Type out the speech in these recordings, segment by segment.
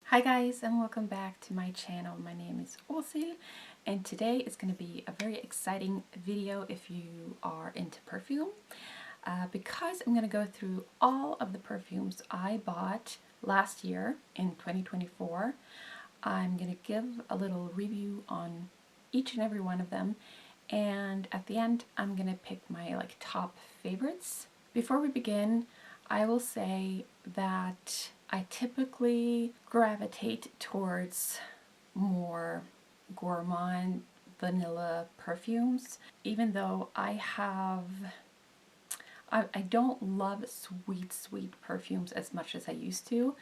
Hi guys, and welcome back to my channel. My name is Osil, and today is going to be a very exciting video if you are into perfume, because I'm going to go through all of the perfumes I bought last year in 2024. I'm going to give a little review on each and every one of them, and at the end I'm going to pick my top favorites. Before we begin, I will say that I typically gravitate towards more gourmand vanilla perfumes, even though I don't love sweet perfumes as much as I used to.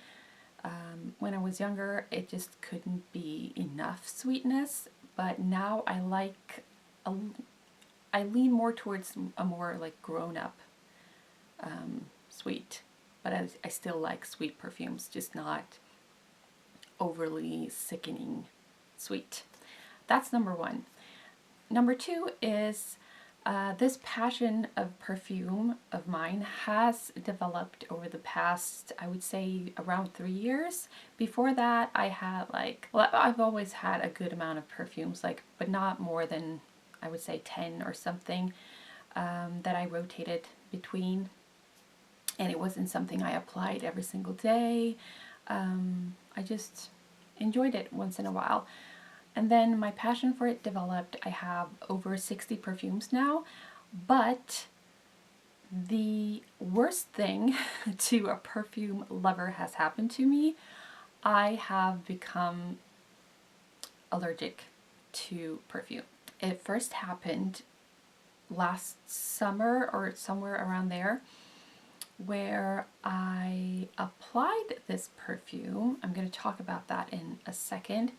When I was younger, it just couldn't be enough sweetness, but now I lean more towards a more grown-up sweet, but I still like sweet perfumes, just not overly sickening sweet. That's number one. Number two is this passion of perfume of mine has developed over the past, I would say, around 3 years. Before that, I had I've always had a good amount of perfumes, but not more than, I would say, 10 or something that I rotated between. And it wasn't something I applied every single day. I just enjoyed it once in a while. And then my passion for it developed. I have over 60 perfumes now, but the worst thing to a perfume lover has happened to me. I have become allergic to perfume. It first happened last summer or somewhere around there, where I applied this perfume. I'm going to talk about that in a second.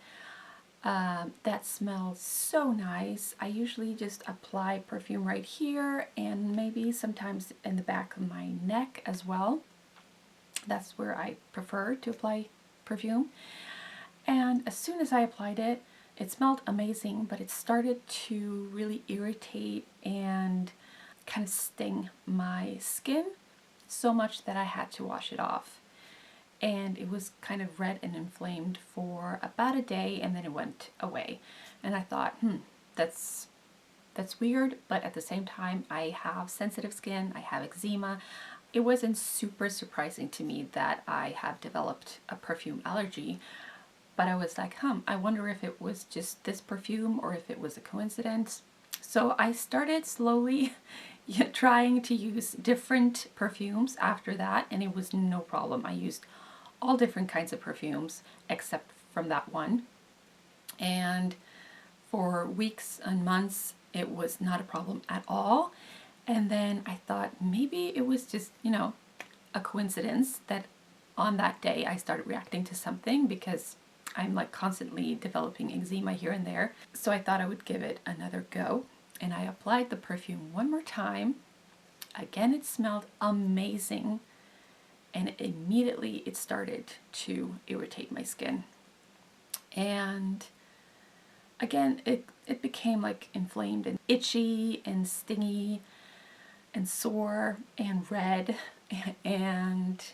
That smells so nice. I usually just apply perfume right here and maybe sometimes in the back of my neck as well. That's where I prefer to apply perfume. And as soon as I applied it, it smelled amazing, but it started to really irritate and kind of sting my skin so much that I had to wash it off. And it was kind of red and inflamed for about a day, and then it went away. And I thought, that's weird, but at the same time, I have sensitive skin, I have eczema. It wasn't super surprising to me that I have developed a perfume allergy, but I was like, I wonder if it was just this perfume or if it was a coincidence. So I started slowly trying to use different perfumes after that, and it was no problem. I used all different kinds of perfumes except from that one. And for weeks and months, it was not a problem at all. And then I thought maybe it was just, a coincidence that on that day I started reacting to something, because I'm constantly developing eczema here and there. So I thought I would give it another go. And I applied the perfume one more time. Again, it smelled amazing. And immediately it started to irritate my skin. And again, it became inflamed and itchy and stingy and sore and red. And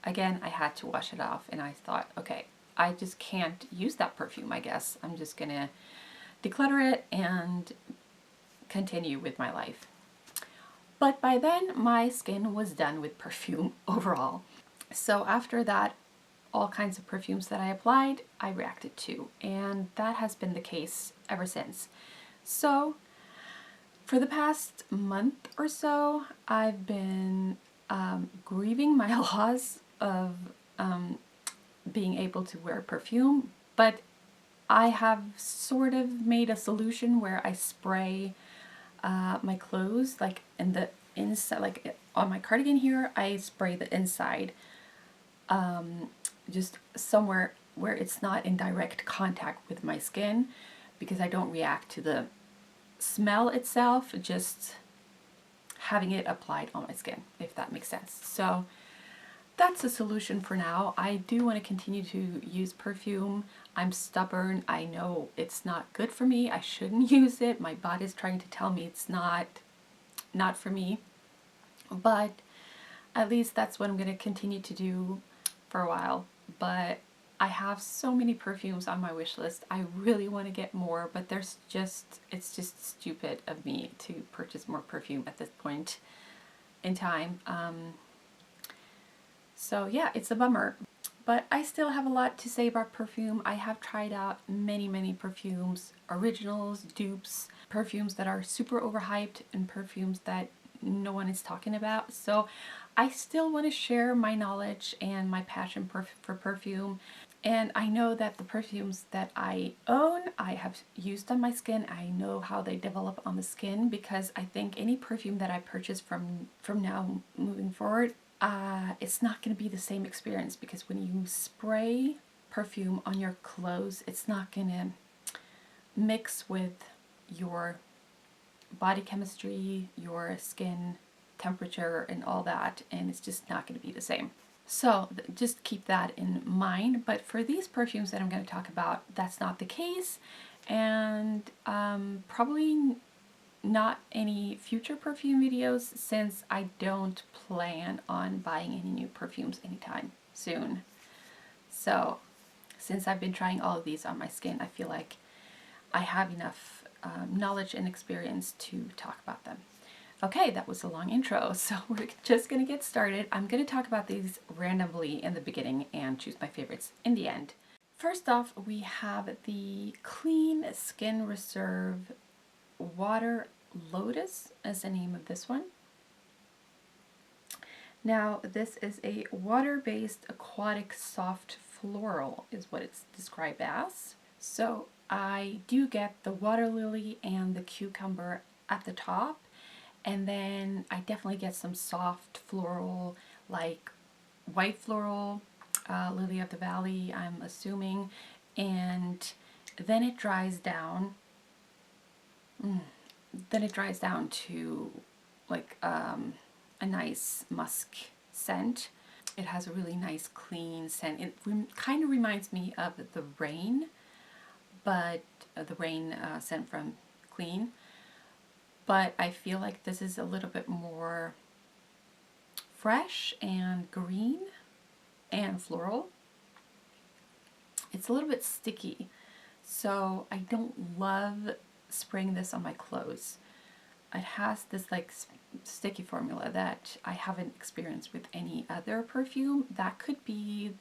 again, I had to wash it off, and I thought, okay, I just can't use that perfume, I guess. I'm just gonna declutter it and continue with my life. But by then, my skin was done with perfume overall. So after that, all kinds of perfumes that I applied, I reacted to, and that has been the case ever since. So for the past month or so, I've been grieving my loss of being able to wear perfume, but I have sort of made a solution where I spray my clothes, in the inside, on my cardigan here, I spray the inside, just somewhere where it's not in direct contact with my skin, because I don't react to the smell itself, just having it applied on my skin, if that makes sense. So that's a solution for now. I do want to continue to use perfume. I'm stubborn. I know it's not good for me. I shouldn't use it. My body's trying to tell me it's not for me. But at least that's what I'm going to continue to do for a while. But I have so many perfumes on my wish list. I really want to get more, but it's just stupid of me to purchase more perfume at this point in time. So yeah, it's a bummer. But I still have a lot to say about perfume. I have tried out many perfumes, originals, dupes, perfumes that are super overhyped, and perfumes that no one is talking about. So I still want to share my knowledge and my passion for perfume. And I know that the perfumes that I own, I have used on my skin. I know how they develop on the skin, because I think any perfume that I purchase from now moving forward, it's not going to be the same experience, because when you spray perfume on your clothes, it's not going to mix with your body chemistry, your skin temperature, and all that, and it's just not going to be the same. So just keep that in mind. But for these perfumes that I'm going to talk about, that's not the case, and probably not any future perfume videos, since I don't plan on buying any new perfumes anytime soon. So since I've been trying all of these on my skin, I feel like I have enough knowledge and experience to talk about them. Okay, that was a long intro, so we're just going to get started. I'm going to talk about these randomly in the beginning and choose my favorites in the end. First off, we have the Clean Skin Reserve Water Lotus is the name of this one. Now, this is a water-based aquatic soft floral is what it's described as. So I do get the water lily and the cucumber at the top, and then I definitely get some soft floral, like white floral, lily of the valley, I'm assuming, and then it dries down. Then it dries down to like a nice musk scent. It has a really nice clean scent. It kind of reminds me of the rain, but the rain scent from Clean. But I feel like this is a little bit more fresh and green and floral. It's a little bit sticky, so I don't love spraying this on my clothes. It has this like sticky formula that I haven't experienced with any other perfume. That could be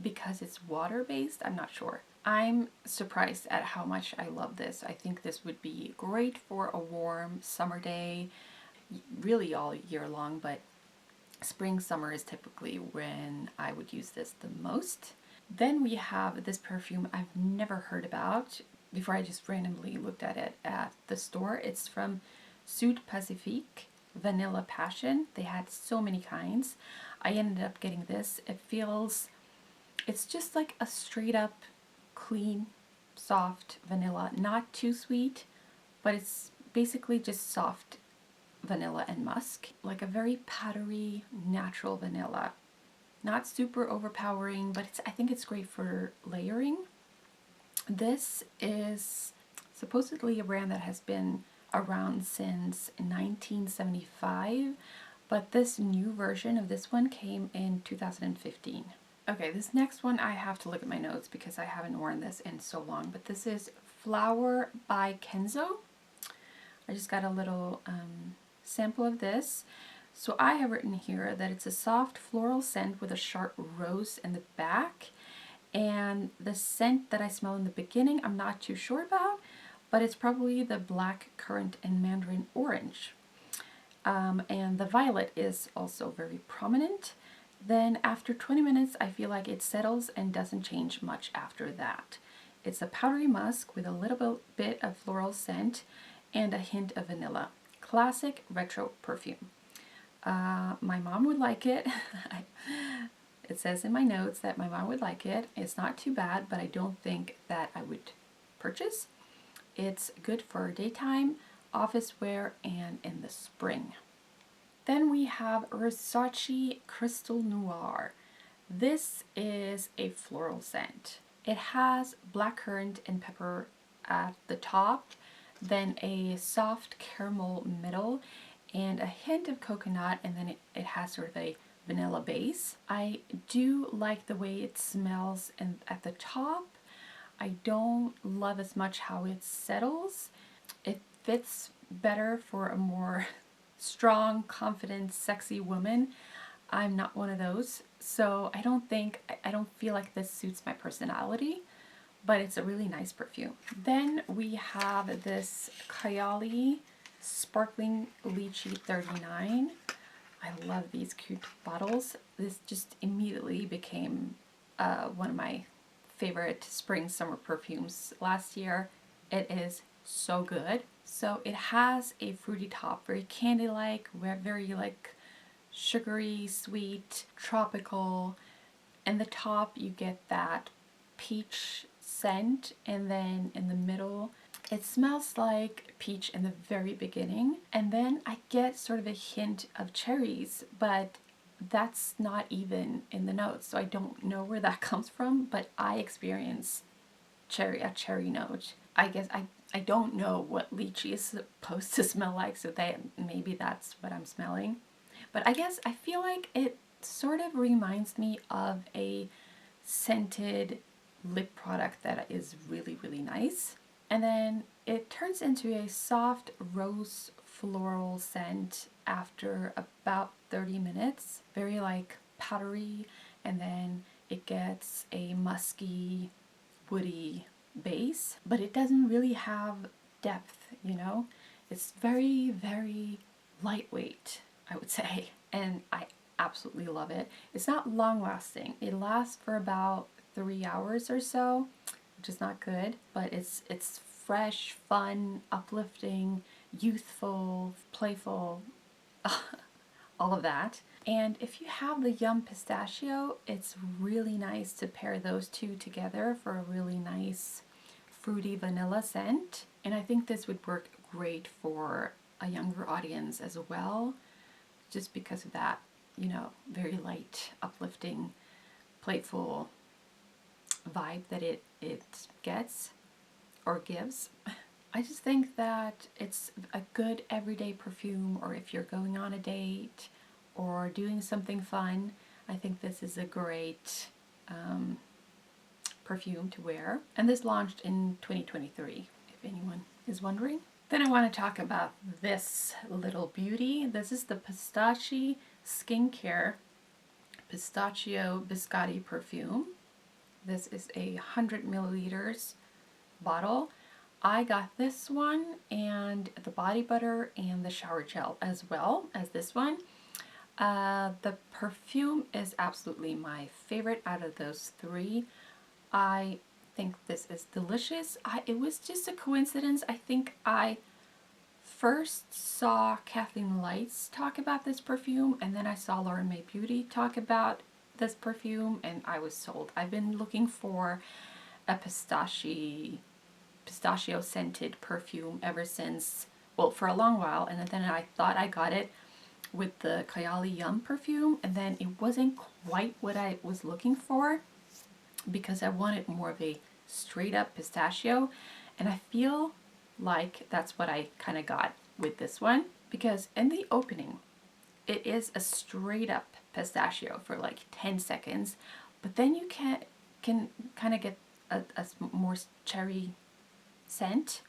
because it's water based, I'm not sure. I'm surprised at how much I love this. I think this would be great for a warm summer day, really all year long, but spring, summer is typically when I would use this the most. Then we have this perfume I've never heard about before. I just randomly looked at it at the store. It's from Pacifique Vanilla Passion. They had so many kinds. I ended up getting this. It's just like a straight up clean, soft vanilla. Not too sweet, but it's basically just soft vanilla and musk. Like a very powdery, natural vanilla. Not super overpowering, but I think it's great for layering. This is supposedly a brand that has been around since 1975, but this new version of this one came in 2015. Okay, this next one I have to look at my notes because I haven't worn this in so long, but this is Flower by Kenzo. I just got a little sample of this. So I have written here that it's a soft floral scent with a sharp rose in the back. And the scent that I smell in the beginning, I'm not too sure about, but it's probably the black currant and mandarin orange. And the violet is also very prominent. Then after 20 minutes, I feel like it settles and doesn't change much after that. It's a powdery musk with a little bit of floral scent and a hint of vanilla. Classic retro perfume. My mom would like it. It says in my notes that my mom would like it. It's not too bad, but I don't think that I would purchase. It's good for daytime, office wear, and in the spring. Then we have Versace Crystal Noir. This is a floral scent. It has blackcurrant and pepper at the top, then a soft caramel middle, and a hint of coconut, and then it has sort of a vanilla base. I do like the way it smells at the top. I don't love as much how it settles. It fits better for a more strong, confident, sexy woman. I'm not one of those, so I don't feel like this suits my personality, but it's a really nice perfume. Then we have this Kayali Sparkling Lychee 39. I love these cute bottles. This just immediately became one of my favorite spring summer perfumes last year. It is so good. So it has a fruity top, very candy-like, very like sugary, sweet, tropical. In the top you get that peach scent, and then in the middle it smells like peach in the very beginning, and then I get sort of a hint of cherries, but that's not even in the notes, so I don't know where that comes from, but I experience a cherry note. I guess I don't know what lychee is supposed to smell like, so maybe that's what I'm smelling. But I guess I feel like it sort of reminds me of a scented lip product that is really, really nice. And then it turns into a soft rose floral scent after about 30 minutes. Very like powdery, and then it gets a musky, woody base, but it doesn't really have depth, you know? It's very, very lightweight, I would say, and I absolutely love it. It's not long lasting. It lasts for about 3 hours or so, which is not good, but it's fresh, fun, uplifting, youthful, playful, all of that. And if you have the Yum Pistachio, it's really nice to pair those two together for a really nice fruity vanilla scent. And I think this would work great for a younger audience as well, just because of that, you know, very light, uplifting, playful vibe that it gets or gives. I just think that it's a good everyday perfume, or if you're going on a date or doing something fun, I think this is a great perfume to wear. And this launched in 2023, if anyone is wondering. Then I want to talk about this little beauty. This is the Pistachè Skincare Pistachio Biscotti perfume. This is 100 milliliters bottle. I got this one and the body butter and the shower gel as well as this one. The perfume is absolutely my favorite out of those three. I think this is delicious. It was just a coincidence. I think I first saw Kathleen Lights talk about this perfume, and then I saw Lauren May Beauty talk about this perfume, and I was sold. I've been looking for a pistachio scented perfume ever since, well, for a long while, and then I thought I got it with the Kayali Yum perfume, and then it wasn't quite what I was looking for because I wanted more of a straight up pistachio, and I feel like that's what I kind of got with this one, because in the opening it is a straight up pistachio for like 10 seconds, but then you can kind of get a more cherry scent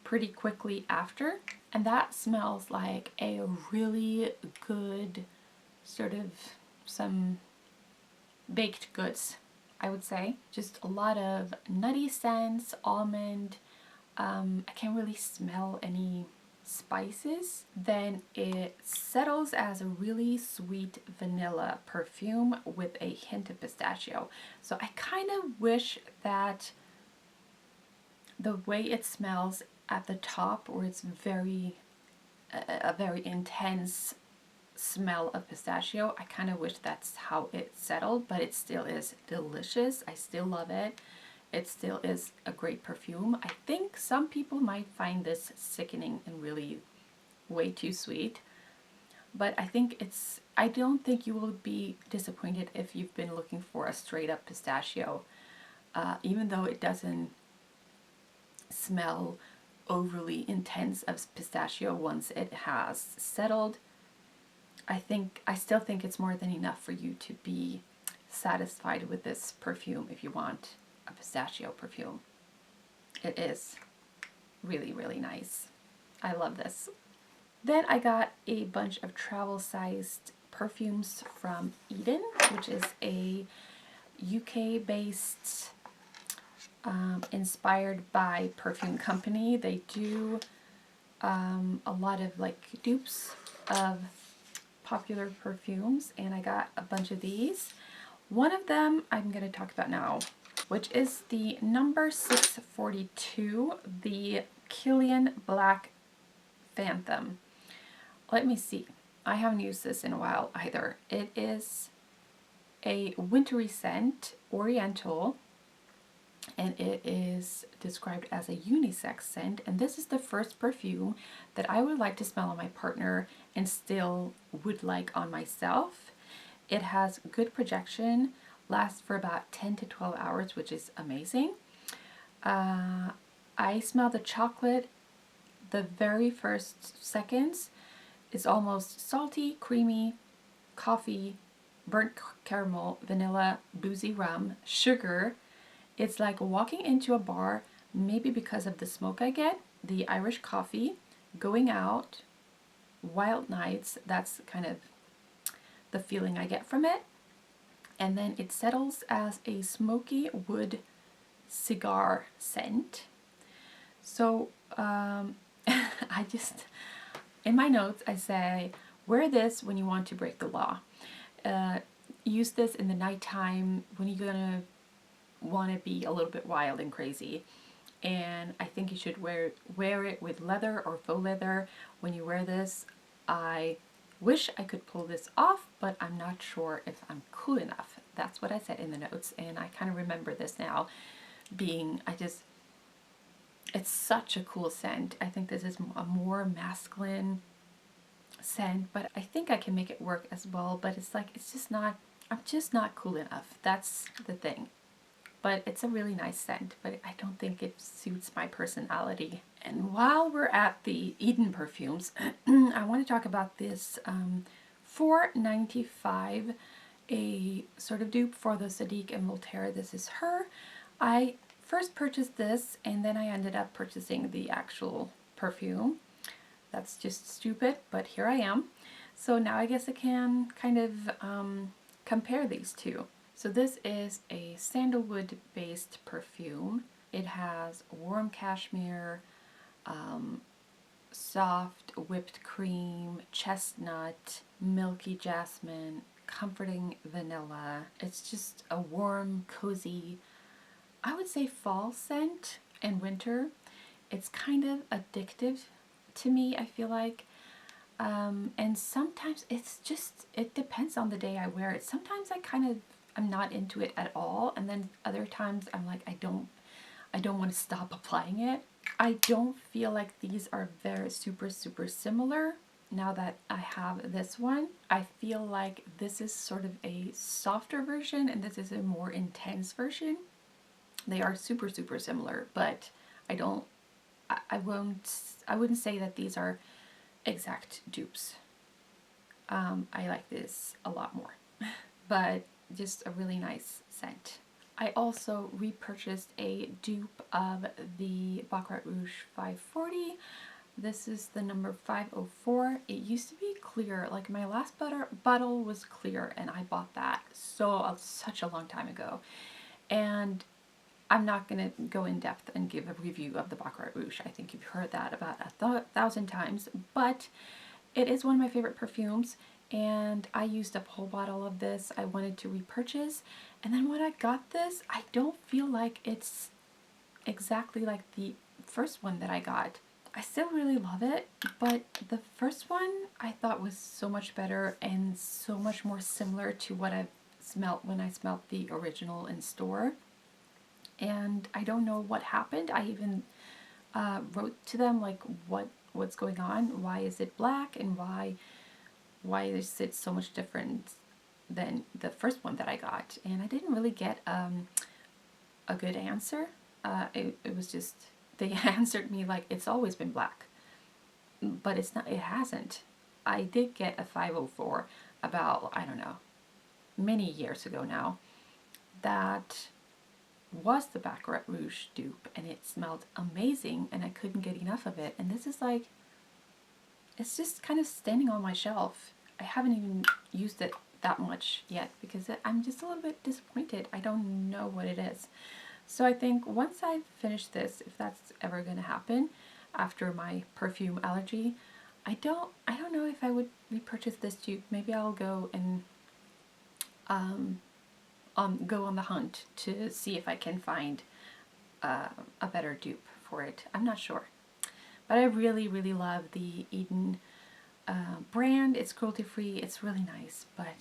pretty quickly after, and that smells like a really good sort of some baked goods, I would say. Just a lot of nutty scents, almond. I can't really smell any spices. Then it settles as a really sweet vanilla perfume with a hint of pistachio. So I kind of wish that the way it smells at the top, where it's a very intense smell of pistachio, I kind of wish that's how it settled, but it still is delicious. I still love it. It still is a great perfume. I think some people might find this sickening and really way too sweet, but I don't think you will be disappointed if you've been looking for a straight up pistachio, even though it doesn't smell overly intense of pistachio once it has settled. I still think it's more than enough for you to be satisfied with this perfume if you want a pistachio perfume. It is really, really nice. I love this. Then I got a bunch of travel-sized perfumes from Eden, which is a UK-based, inspired by perfume company. They do a lot of like dupes of popular perfumes, and I got a bunch of these. One of them I'm going to talk about now, which is the number 642, the Kilian Black Phantom. Let me see. I haven't used this in a while either. It is a wintry scent, oriental, and it is described as a unisex scent, and this is the first perfume that I would like to smell on my partner and still would like on myself. It has good projection, lasts for about 10 to 12 hours, which is amazing. I smell the chocolate the very first seconds. It's almost salty, creamy, coffee, burnt caramel, vanilla, boozy rum, sugar. It's like walking into a bar, maybe because of the smoke I get, the Irish coffee, going out, wild nights. That's kind of the feeling I get from it. And then it settles as a smoky wood cigar scent. So I just, in my notes, I say, wear this when you want to break the law. Use this in the nighttime when you're gonna want to be a little bit wild and crazy. And I think you should wear it with leather or faux leather. When you wear this, I wish I could pull this off, but I'm not sure if I'm cool enough. That's what I said in the notes, and I kind of remember this now being, it's such a cool scent. I think this is a more masculine scent, but I think I can make it work as well, but it's like, I'm just not cool enough. That's the thing. But it's a really nice scent, but I don't think it suits my personality. And while we're at the Eden perfumes, I want to talk about this $4.95, a sort of dupe for the Zadig and Voltaire. This is her. I first purchased this, and then I ended up purchasing the actual perfume. That's just stupid, but here I am. So now I guess I can kind of compare these two. So this is a sandalwood-based perfume. It has warm cashmere, soft whipped cream, chestnut, milky jasmine, comforting vanilla. It's just a warm, cozy, I would say fall scent in winter. It's kind of addictive to me, I feel like. And sometimes it depends on the day I wear it. Sometimes I'm not into it at all, and then other times I'm like, I don't want to stop applying it. I don't feel like these are very super similar. Now that I have this one, I feel like this is sort of a softer version and this is a more intense version. They are super similar, but I wouldn't say that these are exact dupes. I like this a lot more, but just a really nice scent. I also repurchased a dupe of the Baccarat Rouge 540. This is the number 504. It used to be clear, like my last bottle was clear, and I bought that such a long time ago. And I'm not going to go in depth and give a review of the Baccarat Rouge. I think you've heard that about 1,000 times, but it is one of my favorite perfumes, and I used up a whole bottle of this. I wanted to repurchase, and then when I got this, I don't feel like it's exactly like the first one that I got. I still really love it, but the first one I thought was so much better and so much more similar to what I've smelt when I smelt the original in store. And I don't know what happened. I even wrote to them like, what's going on? Why is it black? And why is it so much different than the first one that I got? And I didn't really get a good answer. It was just, they answered me like, it's always been black. But it's not, it hasn't. I did get a 504 about, I don't know, many years ago now, that was the Baccarat Rouge dupe, and it smelled amazing, and I couldn't get enough of it. And this is like, it's just kind of standing on my shelf. I haven't even used it that much yet because I'm just a little bit disappointed. I don't know what it is. So I think once I finish this, if that's ever going to happen after my perfume allergy, I don't know if I would repurchase this dupe. Maybe I'll go and go on the hunt to see if I can find a better dupe for it. I'm not sure. But I really, really love the Eden brand. It's cruelty free. It's really nice, but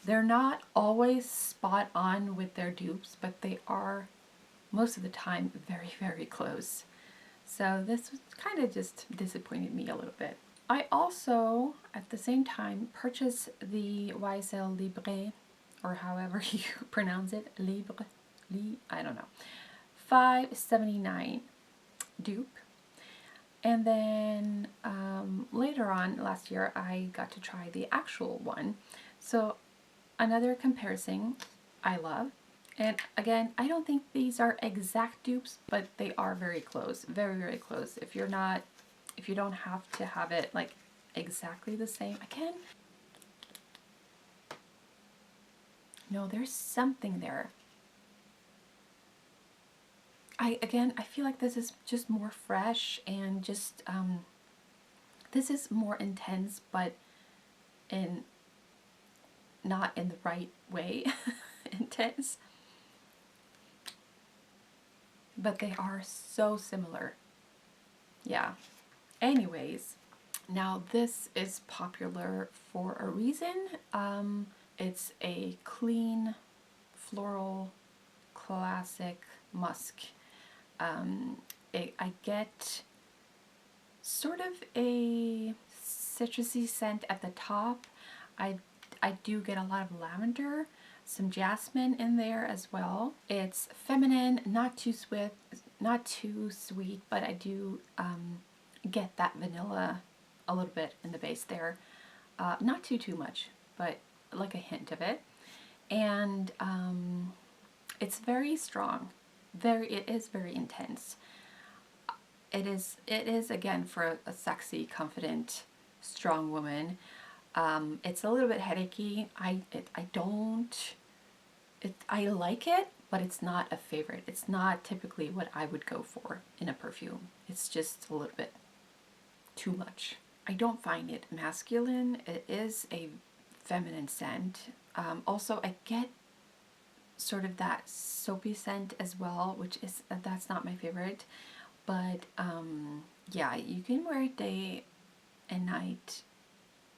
they're not always spot on with their dupes, but they are most of the time very, very close. So this kind of just disappointed me a little bit. I also, at the same time, purchased the YSL Librè, or however you pronounce it, Libre, I don't know, $5.79 dupe. And then later on last year, I got to try the actual one. So another comparison I love. And again, I don't think these are exact dupes, but they are very close, very, very close. If you don't have to have it like exactly the same. Again, no, there's something there. I feel like this is just more fresh and just, this is more intense, but not in the right way intense. But they are so similar. Yeah. Anyways, now this is popular for a reason. It's a clean, floral, classic musk. I get sort of a citrusy scent at the top. I do get a lot of lavender, some jasmine in there as well. It's feminine, not too sweet, but I do get that vanilla a little bit in the base there. Not too much, but like a hint of it. And it's very strong. It is very intense. It is again for a sexy, confident, strong woman. It's a little bit headachy. I like it, but it's not a favorite. It's not typically what I would go for in a perfume. It's just a little bit too much. I don't find it masculine. It is a feminine scent. Also, I get sort of that soapy scent as well, which is that's not my favorite. But yeah, you can wear it day and night,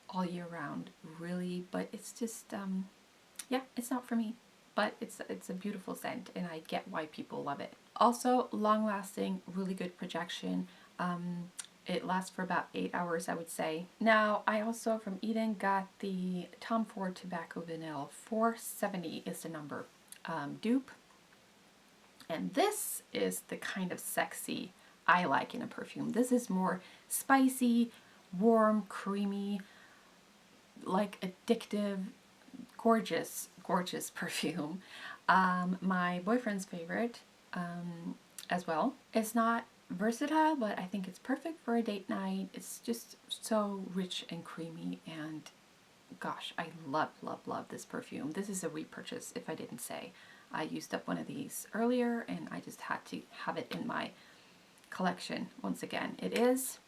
all year round, really. But it's just yeah, it's not for me. But it's a beautiful scent, and I get why people love it. Also, long lasting, really good projection. It lasts for about 8 hours, I would say. Now, I also from Eden got the Tom Ford Tobacco Vanille. 470 is the number. Dupe. And this is the kind of sexy I like in a perfume. This is more spicy, warm, creamy, like addictive, gorgeous, gorgeous perfume. My boyfriend's favorite as well. It's not versatile, but I think it's perfect for a date night. It's just so rich and creamy, and gosh, I love, love, love this perfume. This is a repurchase, if I didn't say. I used up one of these earlier, and I just had to have it in my collection once again. It is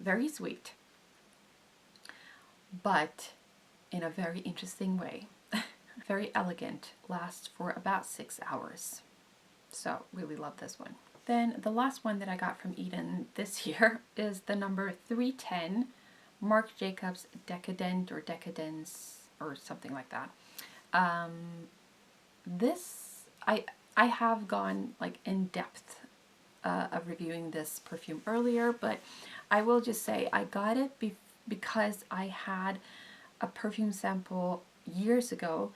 very sweet, but in a very interesting way. Very elegant, lasts for about 6 hours. So really love this one. Then the last one that I got from Eden this year is the number 310, Marc Jacobs Decadent or Decadence or something like that. This, I have gone like in depth of reviewing this perfume earlier, but I will just say I got it because I had a perfume sample years ago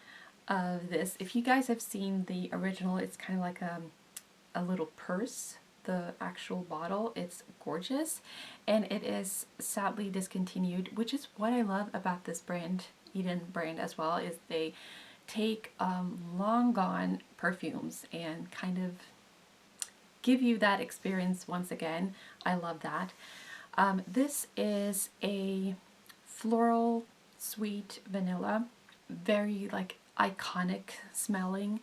of this. If you guys have seen the original, it's kind of like a little purse the actual bottle. It's gorgeous, and it is sadly discontinued, which is what I love about this brand, Eden brand as well, is they take long gone perfumes and kind of give you that experience once again. I love that. This is a floral sweet vanilla, very like iconic smelling.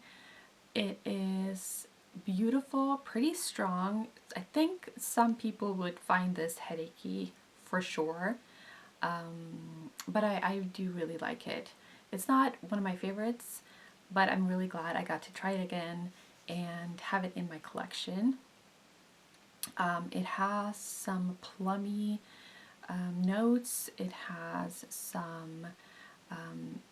It is beautiful, pretty strong. I think some people would find this headachy for sure, but I do really like it. It's not one of my favorites, but I'm really glad I got to try it again and have it in my collection. It has some plummy notes. It has some,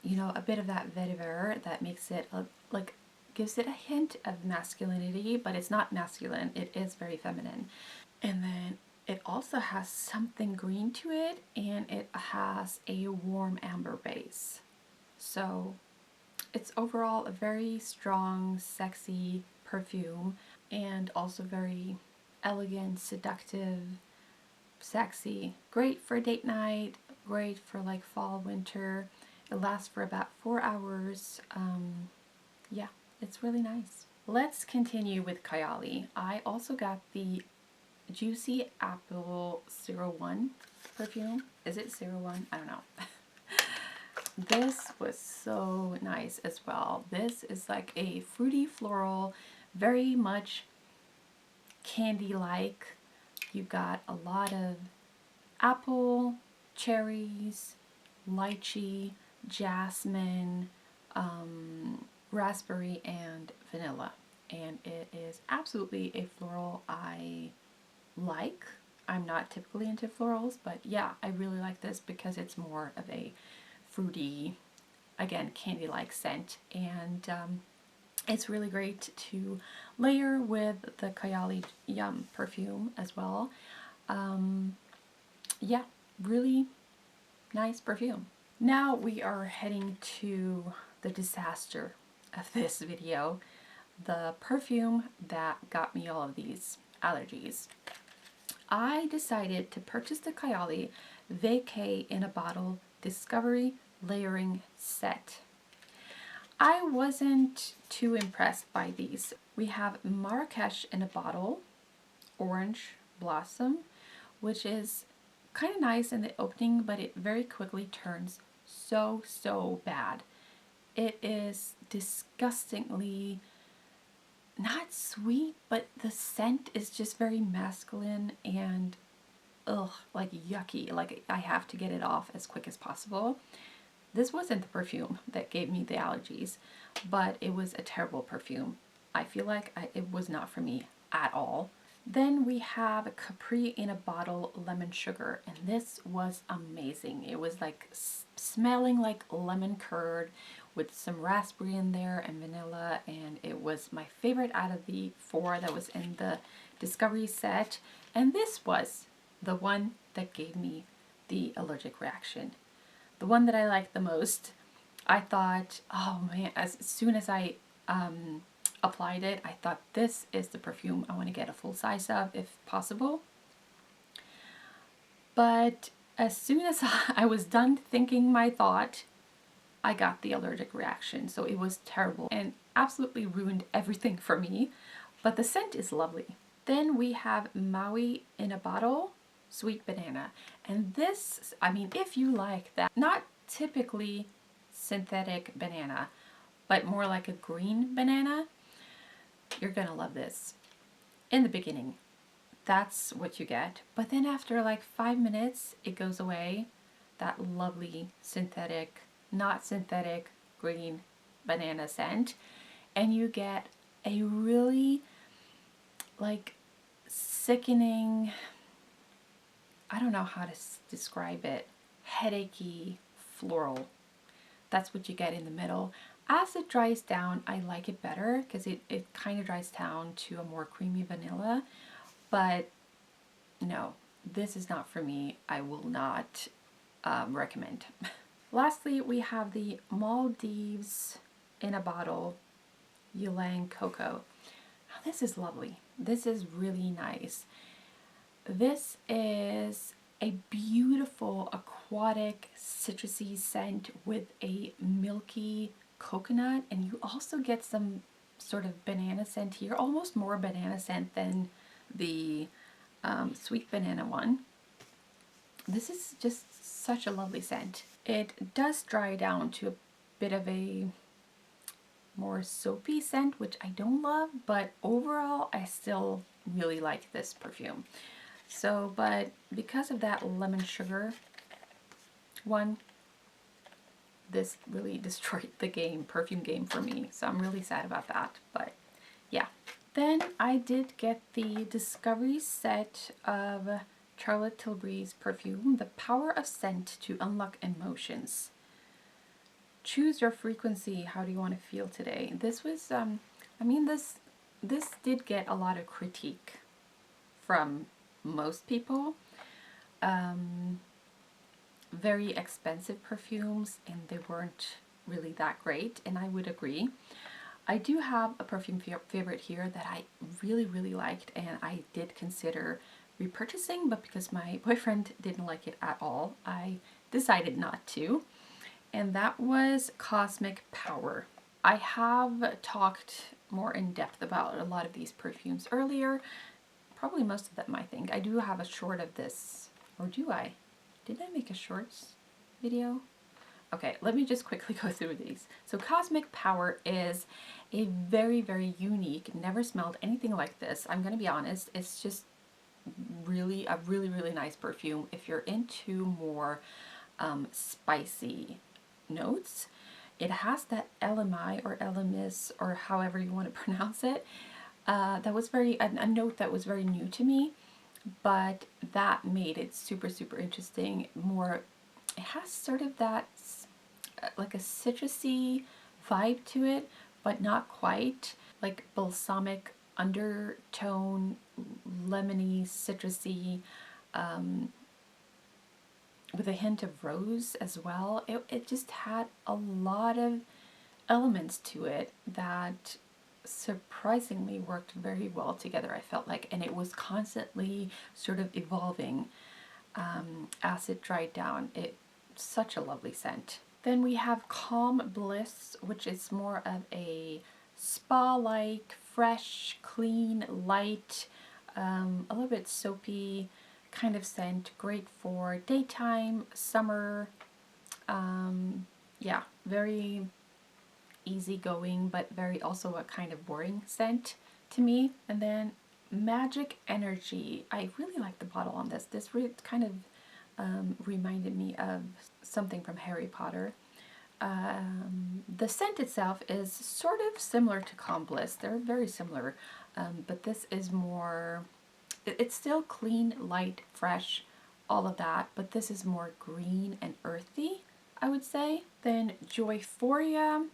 you know, a bit of that vetiver that makes it like gives it a hint of masculinity, but it's not masculine. It is very feminine. And then it also has something green to it, and it has a warm amber base. So it's overall a very strong, sexy perfume, and also very elegant, seductive, sexy. Great for date night, great for like fall, winter. It lasts for about 4 hours. Yeah, it's really nice. Let's continue with Kayali. I also got the Juicy Apple 01 perfume. Is it 01? I don't know. This was so nice as well. This is like a fruity floral, very much candy-like. You got a lot of apple, cherries, lychee, jasmine, raspberry, and vanilla. And it is absolutely a floral I like. I'm not typically into florals, but yeah, I really like this because it's more of a fruity, again, candy-like scent. And it's really great to layer with the Kayali perfume as well. Yeah, really nice perfume. Now we are heading to the disaster of this video, the perfume that got me all of these allergies. I decided to purchase the Kayali Vacay in a Bottle Discovery Layering Set. I wasn't too impressed by these. We have Marrakesh in a Bottle, Orange Blossom, which is kind of nice in the opening, but it very quickly turns so bad. It is disgustingly not sweet, but the scent is just very masculine and ugh, like yucky. Like I have to get it off as quick as possible. This wasn't the perfume that gave me the allergies, but it was a terrible perfume. I feel like it was not for me at all. Then we have Capri in a Bottle Lemon Sugar, and this was amazing. It was like smelling like lemon curd with some raspberry in there and vanilla, and it was my favorite out of the 4 that was in the Discovery set, and this was the one that gave me the allergic reaction. The one that I liked the most. I thought, oh man, as soon as I applied it, I thought this is the perfume I want to get a full size of if possible. But as soon as I was done thinking my thought, I got the allergic reaction. So it was terrible and absolutely ruined everything for me. But the scent is lovely. Then we have Maui in a Bottle Sweet Banana. And this, I mean, if you like that, not typically synthetic banana, but more like a green banana, you're gonna love this. In the beginning, that's what you get. But then after like 5 minutes, it goes away. That lovely synthetic, not synthetic green banana scent. And you get a really like sickening, I don't know how to describe it, headachy floral. That's what you get in the middle. As it dries down, I like it better because it kind of dries down to a more creamy vanilla. But no, this is not for me. I will not recommend. Lastly, we have the Maldives in a Bottle Ylang Coco. this is lovely. This is really nice. This is a beautiful aquatic citrusy scent with a milky coconut, and you also get some sort of banana scent here, almost more banana scent than the sweet banana one. This is just such a lovely scent. It does dry down to a bit of a more soapy scent, which I don't love, but overall I still really like this perfume. So, but because of that lemon sugar one, this really destroyed the perfume game for me. So I'm really sad about that, but yeah. Then I did get the Discovery set of Charlotte Tilbury's perfume, The Power of Scent to Unlock Emotions. Choose your frequency. How do you want to feel today? This was, I mean, this did get a lot of critique from most people. Very expensive perfumes, and they weren't really that great, and I would agree. I do have a perfume favorite here that I really, really liked, and I did consider repurchasing, but because my boyfriend didn't like it at all, I decided not to. And that was Cosmic Power. I have talked more in depth about a lot of these perfumes earlier, probably most of them I think. I do have a short of this, or do I? Did I make a shorts video? Okay, let me just quickly go through these. So Cosmic Power is a very, very unique, never smelled anything like this. I'm going to be honest, it's just really a really, really nice perfume if you're into more spicy notes. It has that LMI or LMS or however you want to pronounce it. That was a note that was very new to me, but that made it super, super interesting. It has sort of that like a citrusy vibe to it, but not quite. Like balsamic undertone, lemony, citrusy, with a hint of rose as well. It just had a lot of elements to it that surprisingly worked very well together, I felt like, and it was constantly sort of evolving as it dried down. Such a lovely scent. Then we have Calm Bliss, which is more of a spa-like, fresh, clean, light, a little bit soapy kind of scent. Great for daytime, summer. Yeah, very easygoing, but very also a kind of boring scent to me. And then Magic Energy. I really like the bottle on this. This really kind of reminded me of something from Harry Potter. The scent itself is sort of similar to Calm Bliss. They're very similar, but this is more, it's still clean, light, fresh, all of that, but this is more green and earthy, I would say. Then Joyphoria.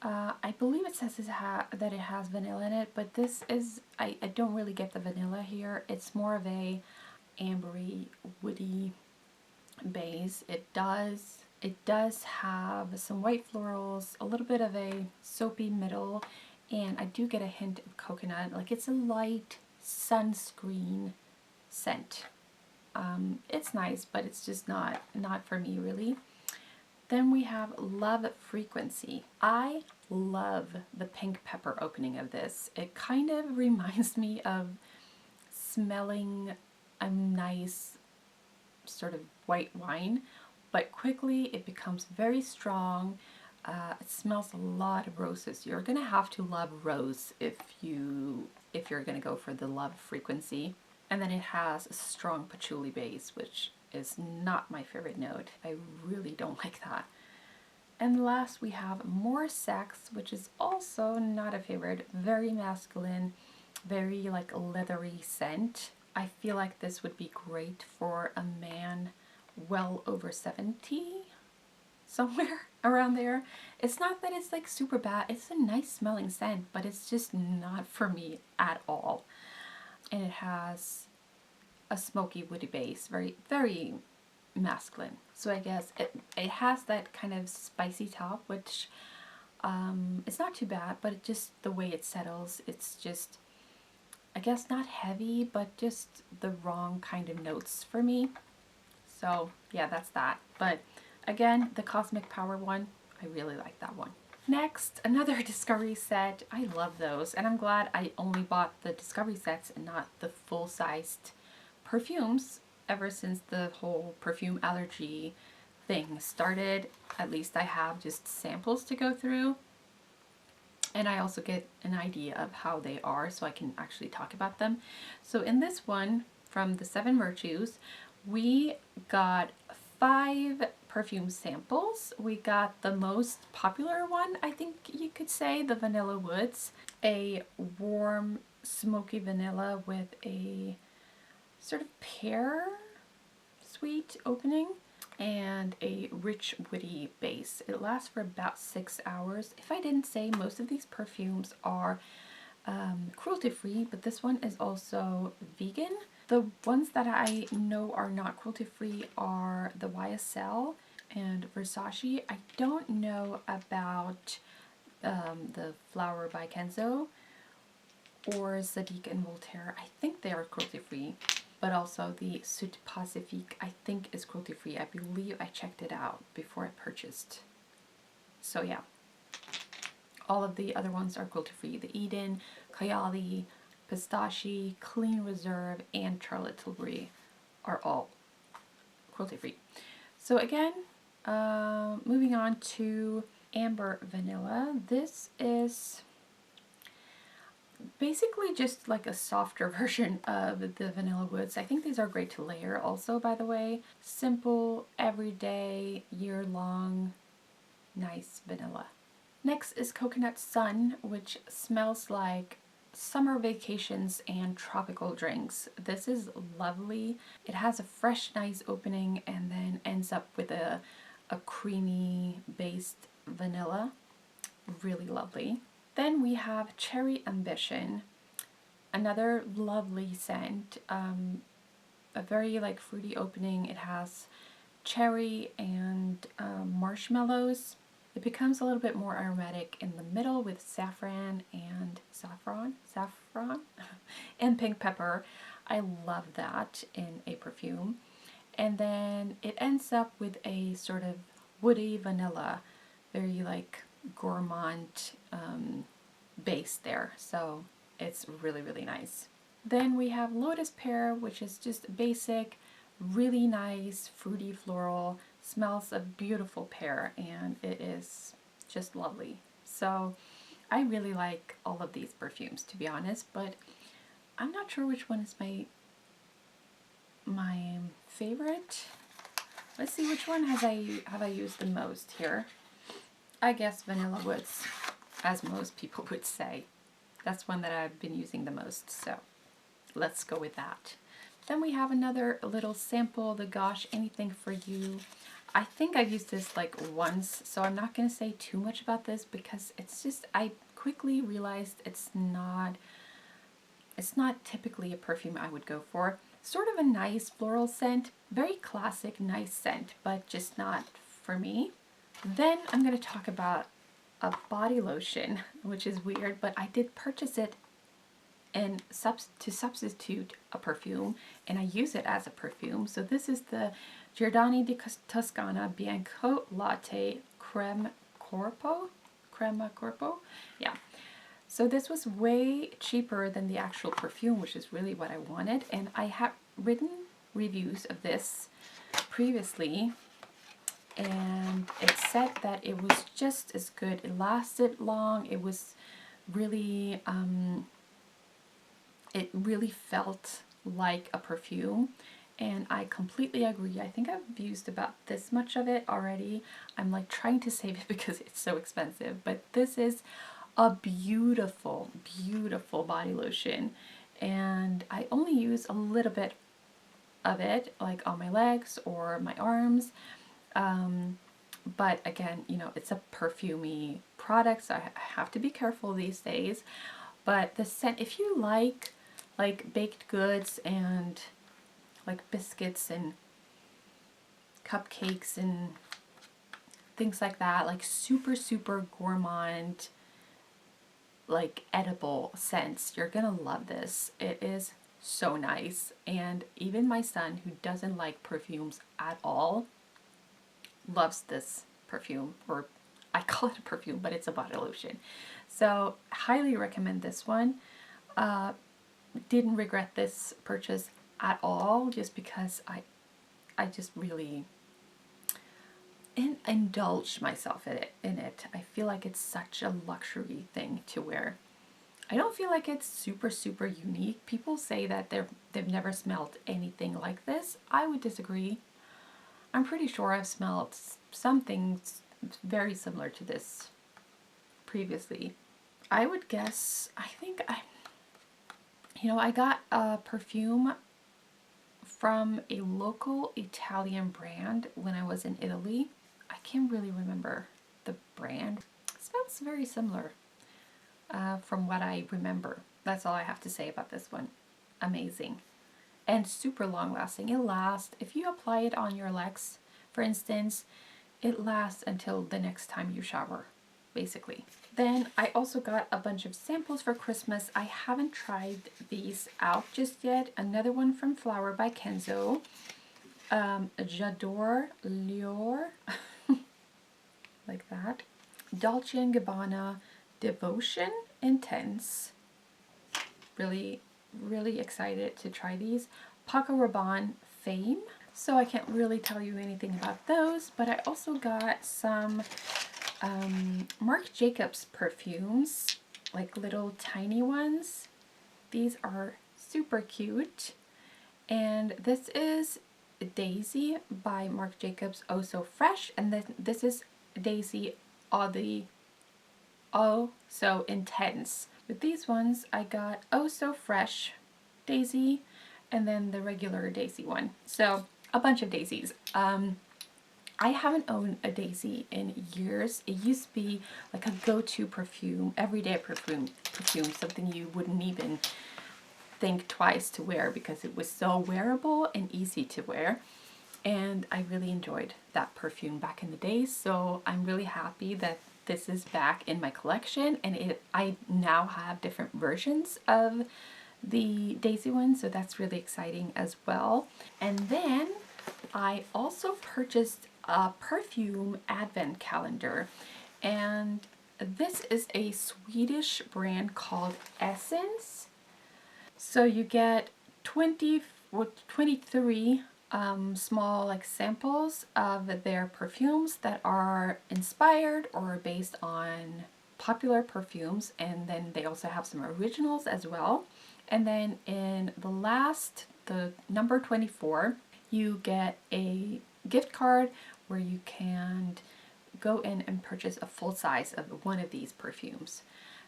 I believe it says that it has vanilla in it, but this is, I don't really get the vanilla here. It's more of a ambery, woody base. It does have some white florals, a little bit of a soapy middle, and I do get a hint of coconut. Like, it's a light sunscreen scent. It's nice, but it's just not for me really. Then we have Love Frequency. I love the pink pepper opening of this. It kind of reminds me of smelling a nice sort of white wine, but quickly it becomes very strong. It smells a lot of roses. You're gonna have to love rose if you're gonna go for the Love Frequency. And then it has a strong patchouli base, which is not my favorite note. I really don't like that. And last we have More Sex, which is also not a favorite. Very masculine, very like leathery scent. I feel like this would be great for a man well over 70, somewhere around there. It's not that it's like super bad. It's a nice smelling scent, but it's just not for me at all. And it has a smoky woody base, very, very masculine. So I guess it has that kind of spicy top, which it's not too bad, but it just, the way it settles, it's just I guess not heavy, but just the wrong kind of notes for me. So yeah, that's that. But again, the Cosmic Power one, I really like that one. Next, another Discovery set. I love those, and I'm glad I only bought the Discovery sets and not the full-sized perfumes ever since the whole perfume allergy thing started. At least I have just samples to go through, and I also get an idea of how they are so I can actually talk about them. So in this one, from the 7 Virtues, we got 5 perfume samples. We got the most popular one, I think you could say, the Vanilla Woods, a warm smoky vanilla with a sort of pear sweet opening and a rich woody base. It lasts for about 6 hours. If I didn't say, most of these perfumes are cruelty free, but this one is also vegan. The ones that I know are not cruelty free are the YSL and Versace. I don't know about the Flower by Kenzo or Zadig and Voltaire. I think they are cruelty free, but also the Suite Pacifique I think is cruelty free. I believe I checked it out before I purchased. So yeah, all of the other ones are cruelty free. The Eden, Kayali, Pistachè, Clean Reserve, and Charlotte Tilbury are all cruelty free. So again, moving on to Amber Vanilla. This is basically just like a softer version of the Vanilla Woods. I think these are great to layer also, by the way. Simple, everyday, year-long, nice vanilla. Next is Coconut Sun, which smells like summer vacations and tropical drinks. This is lovely. It has a fresh, nice opening and then ends up with a creamy based vanilla. Really lovely. Then we have Cherry Ambition, another lovely scent. A very like fruity opening. It has cherry and marshmallows. It becomes a little bit more aromatic in the middle with saffron and pink pepper. I love that in a perfume. And then it ends up with a sort of woody vanilla, very like gourmand base there. So it's really, really nice. Then we have Lotus Pear, which is just basic, really nice, fruity floral, smells of beautiful pear, and it is just lovely. So I really like all of these perfumes, to be honest, but I'm not sure which one is my favorite. Let's see, which one have I used the most here? I guess Vanilla Woods, as most people would say. That's one that I've been using the most, so let's go with that. Then we have another little sample, the Gosh Anything For You. I think I've used this like once, so I'm not going to say too much about this because it's just, I quickly realized it's not typically a perfume I would go for. Sort of a nice floral scent, very classic, nice scent, but just not for me. Then I'm going to talk about a body lotion, which is weird, but I did purchase it and to substitute a perfume, and I use it as a perfume. So this is the Giardini di Toscana Bianco Latte Crema Corpo. Yeah. So this was way cheaper than the actual perfume, which is really what I wanted. And I have written reviews of this previously, and it said that it was just as good. It lasted long. It was really, it really felt like a perfume, and I completely agree. I think I've used about this much of it already. I'm like trying to save it because it's so expensive, but this is a beautiful, beautiful body lotion, and I only use a little bit of it, like on my legs or my arms. But again, you know, it's a perfumey product, so I have to be careful these days. But the scent, if you like baked goods and like biscuits and cupcakes and things like that, like super, super gourmand like edible scents. You're gonna love this. It is so nice. And even my son, who doesn't like perfumes at all, loves this perfume. Or I call it a perfume, but it's a body lotion. So highly recommend this one. Didn't regret this purchase at all, just because I just really indulged myself in it. I feel like it's such a luxury thing to wear. I don't feel like it's super, super unique. People say that they've never smelled anything like this. I would disagree. I'm pretty sure I've smelled something very similar to this previously. I would guess, I got a perfume from a local Italian brand when I was in Italy. I can't really remember the brand. It smells very similar from what I remember. That's all I have to say about this one. Amazing. And super long lasting. It lasts, if you apply it on your legs, for instance, it lasts until the next time you shower, basically. Then I also got a bunch of samples for Christmas. I haven't tried these out just yet. Another one from Flower by Kenzo. J'adore Lior, like that. Dolce & Gabbana Devotion Intense. Really, really excited to try these. Paco Rabanne Fame. So I can't really tell you anything about those, but I also got some Marc Jacobs perfumes, like little tiny ones. These are super cute. And this is Daisy by Marc Jacobs Oh So Fresh, and then this is Daisy Oh So Intense. With these ones I got Oh So Fresh Daisy and then the regular Daisy one. So a bunch of daisies. I haven't owned a daisy in years. It used to be like a go-to perfume, everyday perfume, something you wouldn't even think twice to wear because it was so wearable and easy to wear. And I really enjoyed that perfume back in the day. So I'm really happy that this is back in my collection, and I now have different versions of the daisy one, so that's really exciting as well. And then I also purchased a perfume advent calendar, and this is a Swedish brand called Essence. So you get 23 small like samples of their perfumes that are inspired or based on popular perfumes, and then they also have some originals as well. And then in the number 24, you get a gift card where you can go in and purchase a full size of one of these perfumes.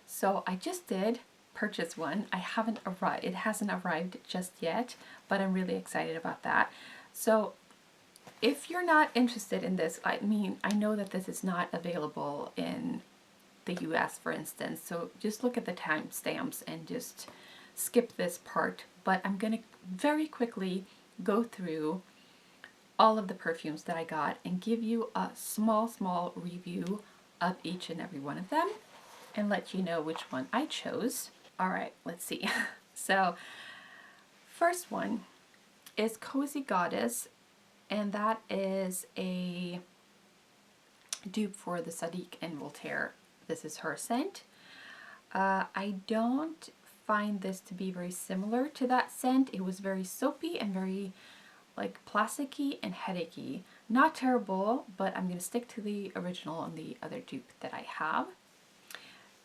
So I just did purchase one. It hasn't arrived just yet, but I'm really excited about that. So if you're not interested in this, I know that this is not available in the US, for instance, so just look at the timestamps and just skip this part. But I'm going to very quickly go through all of the perfumes that I got and give you a small review of each and every one of them and let you know which one I chose. Alright, let's see. So, first one is Cozy Goddess, and that is a dupe for the Zadig and Voltaire. This is her scent. I don't find this to be very similar to that scent. It was very soapy and very like plasticky and headachy. Not terrible, but I'm going to stick to the original and the other dupe that I have.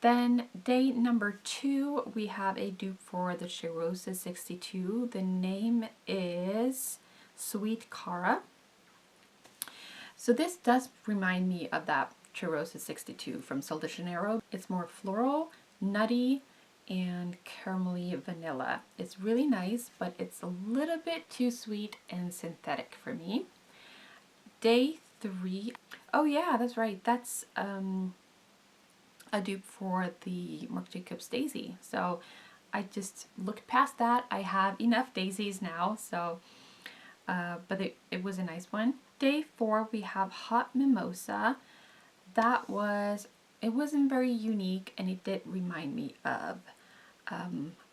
Then day number 2, we have a dupe for the Cheirosa 62. The name is Sweet Cara. So this does remind me of that Cheirosa 62 from Sol de Janeiro. It's more floral, nutty, and caramelly vanilla. It's really nice, but it's a little bit too sweet and synthetic for me. Day 3. Oh yeah, that's right. That's a dupe for the Marc Jacobs Daisy. So I just looked past that. I have enough daisies now, so but it was a nice one. Day 4, we have Hot Mimosa. That was it wasn't very unique, and it did remind me of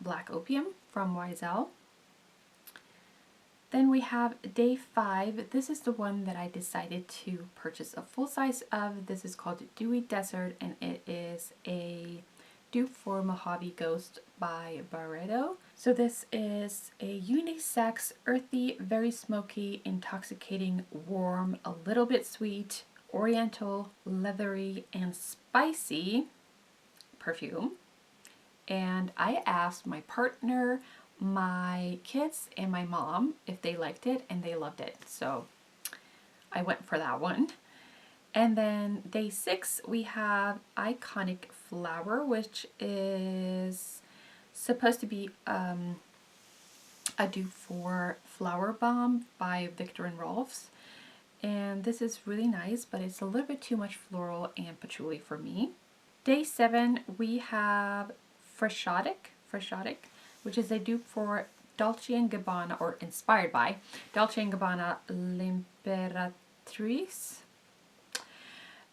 Black Opium from YSL. Then we have day 5. This is the one that I decided to purchase a full size of. This is called Dewy Desert, and it is a dupe for Mojave Ghost by Barredo. So this is a unisex, earthy, very smoky, intoxicating, warm, a little bit sweet, oriental, leathery, and spicy perfume. And I asked my partner, my kids, and my mom if they liked it, and they loved it. So I went for that one. And then day 6, we have Iconic Flower, which is supposed to be a dupe for Flower Bomb by Viktor and Rolf's. And this is really nice, but it's a little bit too much floral and patchouli for me. Day 7, we have Freshotic, which is a dupe for Dolce & Gabbana, or inspired by Dolce & Gabbana L'Imperatrice.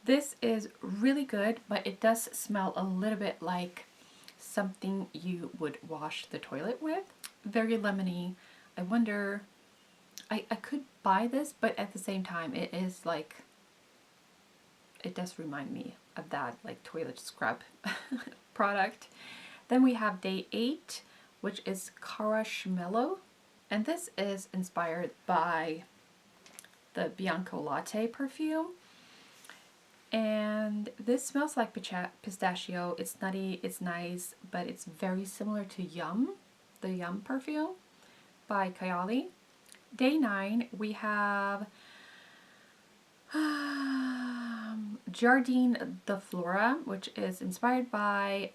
This is really good, but it does smell a little bit like something you would wash the toilet with. Very lemony. I wonder, I could buy this, but at the same time it is like, it does remind me of that like toilet scrub product. Then we have day 8, which is Caraschmello, and this is inspired by the Bianco Latte perfume. And this smells like pistachio. It's nutty, it's nice, but it's very similar to Yum, the Yum perfume by Kayali. Day 9, we have Giardini the Flora, which is inspired by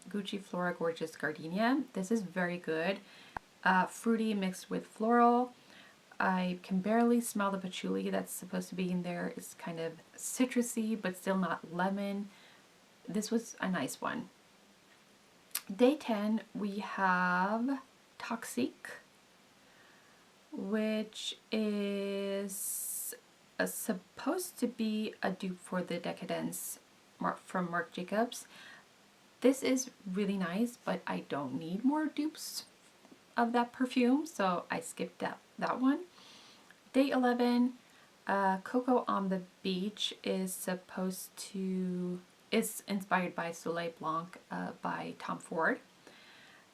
Gucci Flora Gorgeous Gardenia. This is very good. Fruity mixed with floral. I can barely smell the patchouli that's supposed to be in there. It's kind of citrusy, but still not lemon. This was a nice one. Day 10, we have Toxique, which is supposed to be a dupe for the Decadence from Marc Jacobs. This is really nice, but I don't need more dupes of that perfume, so I skipped that one. Day 11, Coco on the Beach is inspired by Soleil Blanc by Tom Ford.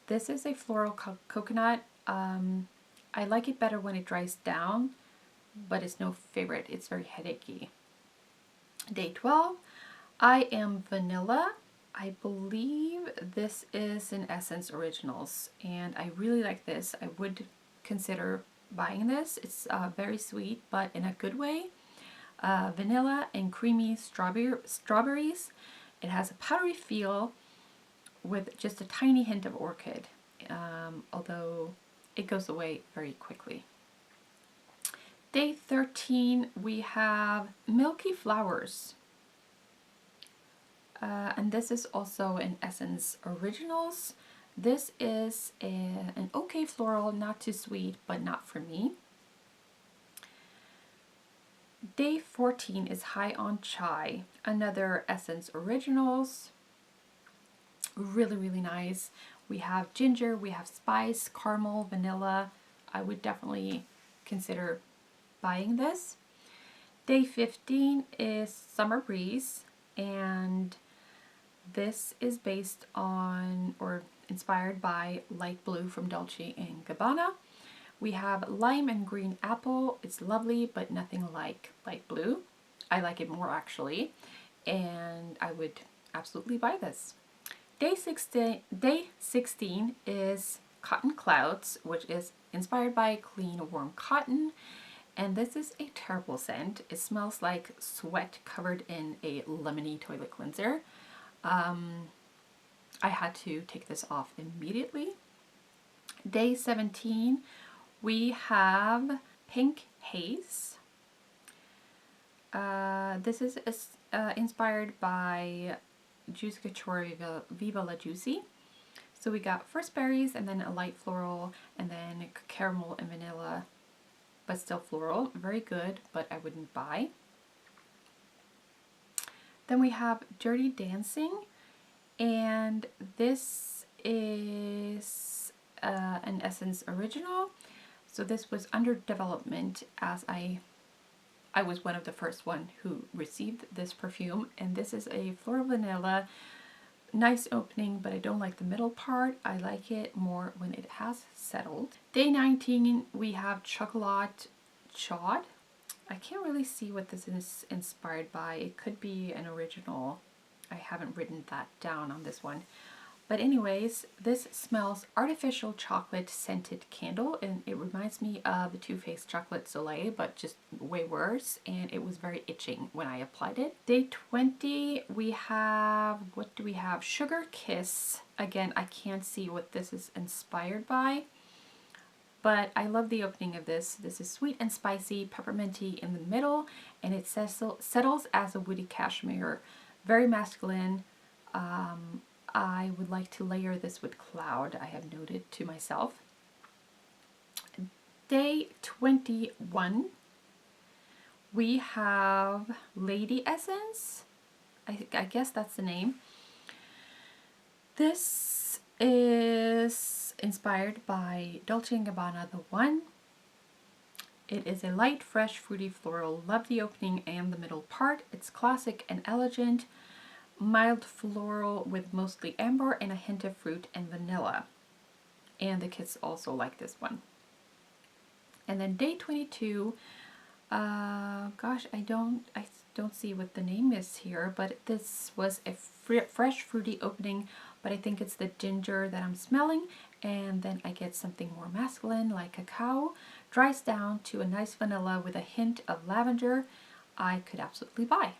This is a floral coconut. I like it better when it dries down, but it's no favorite. It's very headachy. Day 12, I Am Vanilla. I believe this is an Essence Originals, and I really like this. I would consider buying this. It's very sweet, but in a good way. Vanilla and creamy strawberries. It has a powdery feel with just a tiny hint of orchid, although it goes away very quickly. Day 13, we have Milky Flowers. And this is also an Essence Originals. This is an okay floral, not too sweet, but not for me. Day 14 is High on Chai, another Essence Originals. Really, really nice. We have ginger, we have spice, caramel, vanilla. I would definitely consider buying this. Day 15 is Summer Breeze, and this is based on or inspired by Light Blue from Dolce & Gabbana. We have lime and green apple. It's lovely, but nothing like Light Blue. I like it more actually, and I would absolutely buy this. Day 16 is Cotton Clouds, which is inspired by Clean Warm Cotton. And this is a terrible scent. It smells like sweat covered in a lemony toilet cleanser. I had to take this off immediately. Day 17, we have Pink Haze. This is inspired by Juicy Couture Viva La Juicy. So we got first berries, and then a light floral, and then caramel and vanilla, but still floral. Very good, but I wouldn't buy. Then we have Dirty Dancing, and this is an Essence original. So this was under development, as I was one of the first one who received this perfume, and this is a floral vanilla. Nice opening, but I don't like the middle part. I like it more when it has settled. Day 19, we have Chocolat Chaude. I can't really see what this is inspired by. It could be an original. I haven't written that down on this one. But anyways, this smells artificial chocolate scented candle, and it reminds me of the Too Faced Chocolate Soleil, but just way worse, and it was very itching when I applied it. Day 20, we have, what do we have? Sugar Kiss. Again, I can't see what this is inspired by, but I love the opening of this. This is sweet and spicy, pepperminty in the middle, and it settles as a woody cashmere. Very masculine. I would like to layer this with Cloud, I have noted to myself. Day 21, we have Lady Essence. I guess that's the name. This is inspired by Dolce & Gabbana The One. It is a light, fresh, fruity floral. Love the opening and the middle part. It's classic and elegant. Mild floral with mostly amber and a hint of fruit and vanilla. And the kids also like this one. And then day 22, gosh, I don't see what the name is here, but this was a fresh fruity opening, but I think it's the ginger that I'm smelling, and then I get something more masculine like cacao. Dries down to a nice vanilla with a hint of lavender. I could absolutely buy.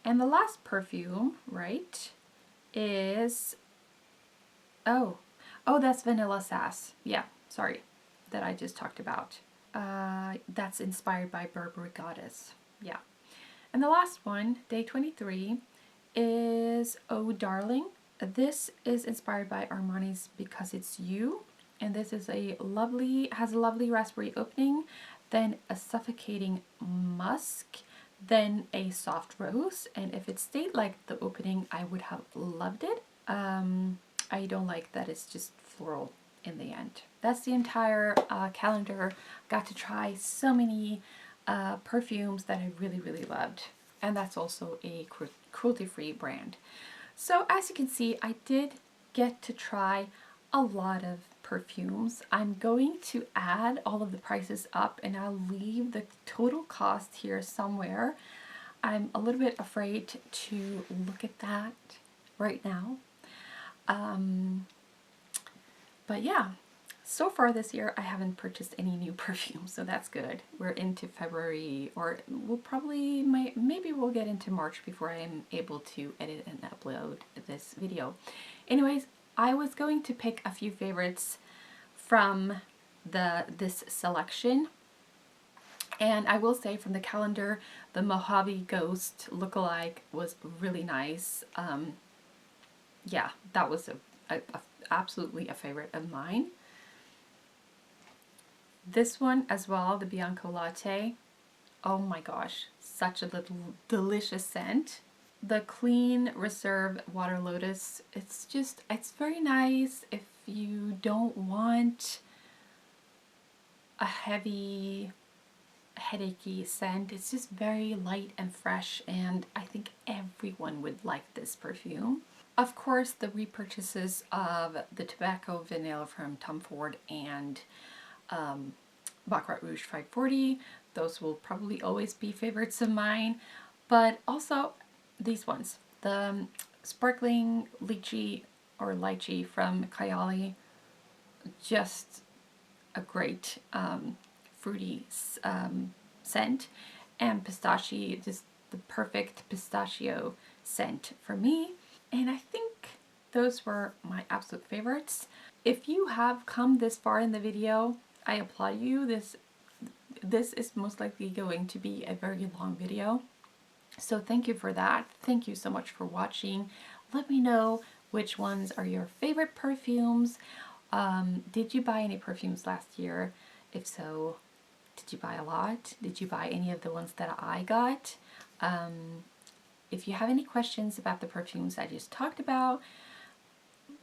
And the last perfume, right, is, oh, that's Vanilla Sass. Yeah, sorry, that I just talked about. That's inspired by Burberry Goddess. Yeah. And the last one, day 23, is Oh Darling. This is inspired by Armani's Because It's You. And this is has a lovely raspberry opening, then a suffocating musk, then a soft rose, and if it stayed like the opening, I would have loved it. I don't like that it's just floral in the end. That's the entire calendar. Got to try so many perfumes that I really, really loved, and that's also a cruelty-free brand. So as you can see, I did get to try a lot of perfumes. I'm going to add all of the prices up, and I'll leave the total cost here somewhere. I'm a little bit afraid to look at that right now. But yeah, so far this year I haven't purchased any new perfumes, so that's good. We're into February, or we'll probably, maybe we'll get into March before I am able to edit and upload this video. Anyways, I was going to pick a few favorites from this selection, and I will say from the calendar, the Mojave Ghost lookalike was really nice. Yeah, that was absolutely a favorite of mine. This one as well, the Bianco Latte. Oh my gosh, such a little delicious scent. The Clean Reserve Water Lotus, it's very nice if you don't want a heavy, headachy scent. It's just very light and fresh, and I think everyone would like this perfume. Of course, the repurchases of the Tobacco Vanilla from Tom Ford and Baccarat Rouge 540, those will probably always be favorites of mine, but also these ones, the Sparkling Lychee or Lychee from Kayali, just a great fruity scent, and Pistachè, just the perfect pistachio scent for me. And I think those were my absolute favorites. If you have come this far in the video, I applaud you. This is most likely going to be a very long video, so thank you for that. Thank you so much for watching. Let me know which ones are your favorite perfumes. Did you buy any perfumes last year? If so, did you buy a lot? Did you buy any of the ones that I got? if you have any questions about the perfumes I just talked about,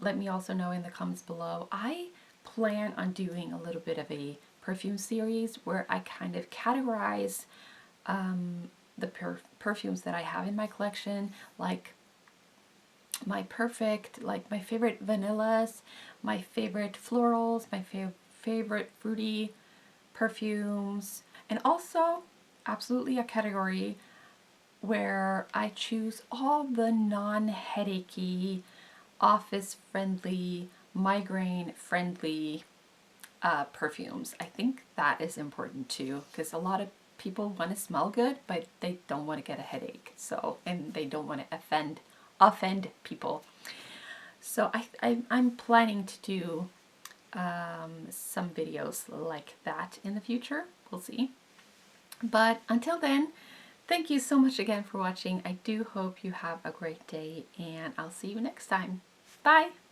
let me also know in the comments below. I plan on doing a little bit of a perfume series where I kind of categorize the perfumes that I have in my collection, like my favorite vanillas, my favorite florals, my favorite fruity perfumes, and also absolutely a category where I choose all the non-headachy, office-friendly, migraine-friendly perfumes. I think that is important too, because a lot of people want to smell good, but they don't want to get a headache. So, and they don't want to offend people. So I'm planning to do some videos like that in the future. We'll see. But until then, thank you so much again for watching. I do hope you have a great day, and I'll see you next time. Bye!